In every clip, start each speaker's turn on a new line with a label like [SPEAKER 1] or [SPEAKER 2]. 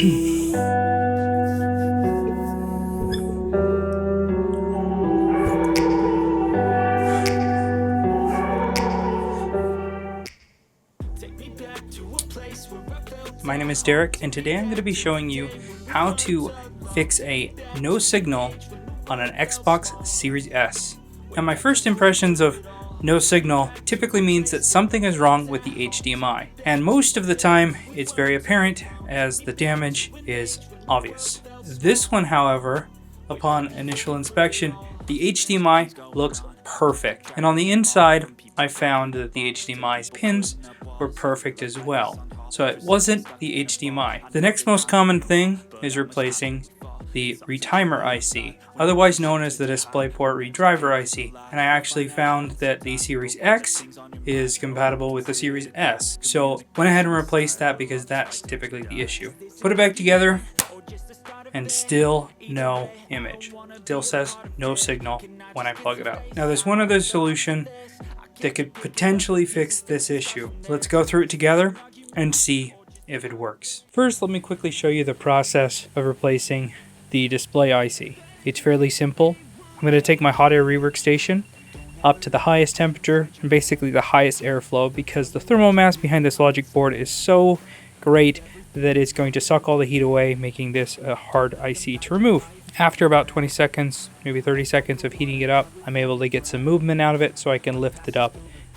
[SPEAKER 1] My name is Derek, and today I'm going to be showing you how to fix a no signal on an Xbox Series S. Now, my first impressions of no signal typically means that something is wrong with the HDMI, and most of the time it's very apparent as the damage is obvious. This one, however, upon initial inspection, the HDMI looks perfect, and on the inside I found that the HDMI pins were perfect as well. So it wasn't the HDMI. The next most common thing is replacing the retimer IC, otherwise known as the DisplayPort redriver IC, and I actually found that the Series X is compatible with the Series S. So went ahead and replaced that because that's typically the issue. Put it back together and still no image. Still says no signal when I plug it up. Now there's one other solution that could potentially fix this issue. Let's go through it together and see if it works. First, let me quickly show you the process of replacing the display IC. It's fairly simple. I'm going to take my hot air rework station up to the highest temperature and basically the highest airflow, because the thermal mass behind this logic board is so great that it's going to suck all the heat away, making this a hard IC to remove. After about 20 seconds, maybe 30 seconds of heating it up, I'm able to get some movement out of it so I can lift it up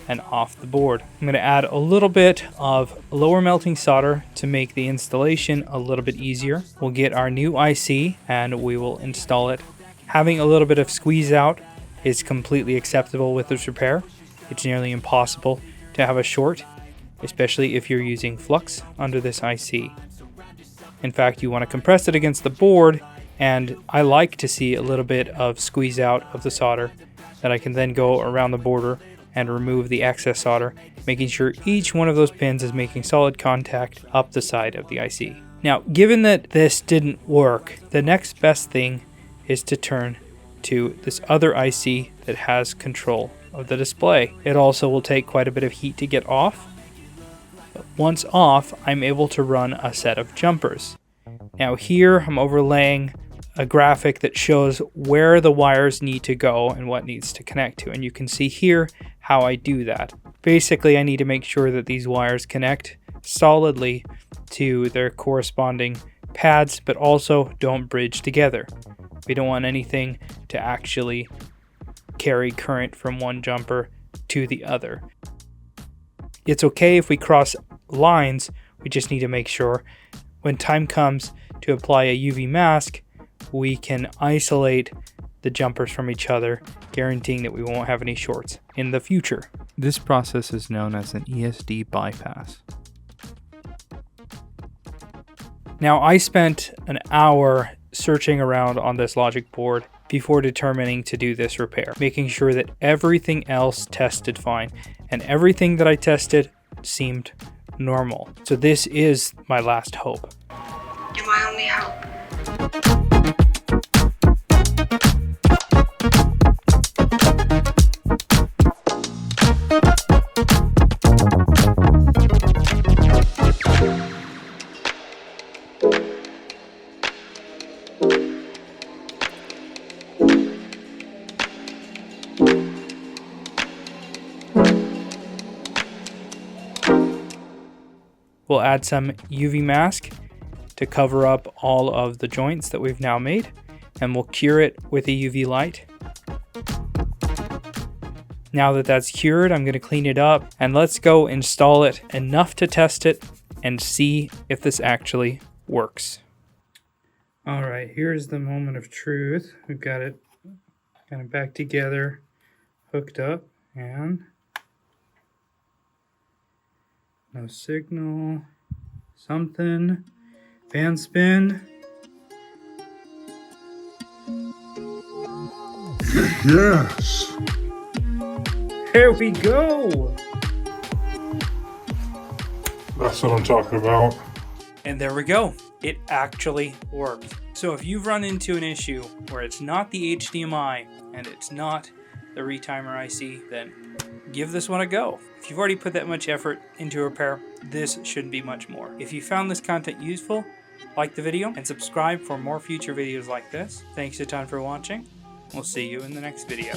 [SPEAKER 1] and off the board. I'm going to add a little bit of lower melting solder to make the installation a little bit easier. We'll get our new IC and we will install it. Having a little bit of squeeze out is completely acceptable with this repair. It's nearly impossible to have a short, especially if you're using flux under this IC. In fact, you want to compress it against the board, and I like to see a little bit of squeeze out of the solder that I can then go around the border and remove the excess solder, making sure each one of those pins is making solid contact up the side of the IC. Now, given that this didn't work, the next best thing is to turn to this other IC that has control of the display. It also will take quite a bit of heat to get off. But once off, I'm able to run a set of jumpers. Now here I'm overlaying a graphic that shows where the wires need to go and what needs to connect to, and you can see here how I do that. Basically, I need to make sure that these wires connect solidly to their corresponding pads, but also don't bridge together. We don't want anything to actually carry current from one jumper to the other. It's okay if we cross lines, we just need to make sure when time comes to apply a UV mask, we can isolate the jumpers from each other, guaranteeing that we won't have any shorts in the future. This process is known as an ESD bypass. Now, I spent an hour searching around on this logic board before determining to do this repair, making sure that everything else tested fine, and everything that I tested seemed normal. So this is my last hope.
[SPEAKER 2] You're my only hope.
[SPEAKER 1] We'll add some UV mask to cover up all of the joints that we've now made, and we'll cure it with a UV light. Now that that's cured, I'm going to clean it up, and let's go install it enough to test it and see if this actually works. All right, here's the moment of truth. We've got it kind of back together, hooked up, and no signal, something, fan spin.
[SPEAKER 3] Yes!
[SPEAKER 1] Here we go!
[SPEAKER 3] That's what I'm talking about.
[SPEAKER 1] And there we go. It actually worked. So if you've run into an issue where it's not the HDMI and it's not the retimer IC, then give this one a go. If you've already put that much effort into a repair, this shouldn't be much more. If you found this content useful, Like the video and subscribe for more future videos like this. Thanks a ton for watching. We'll see you in the next video.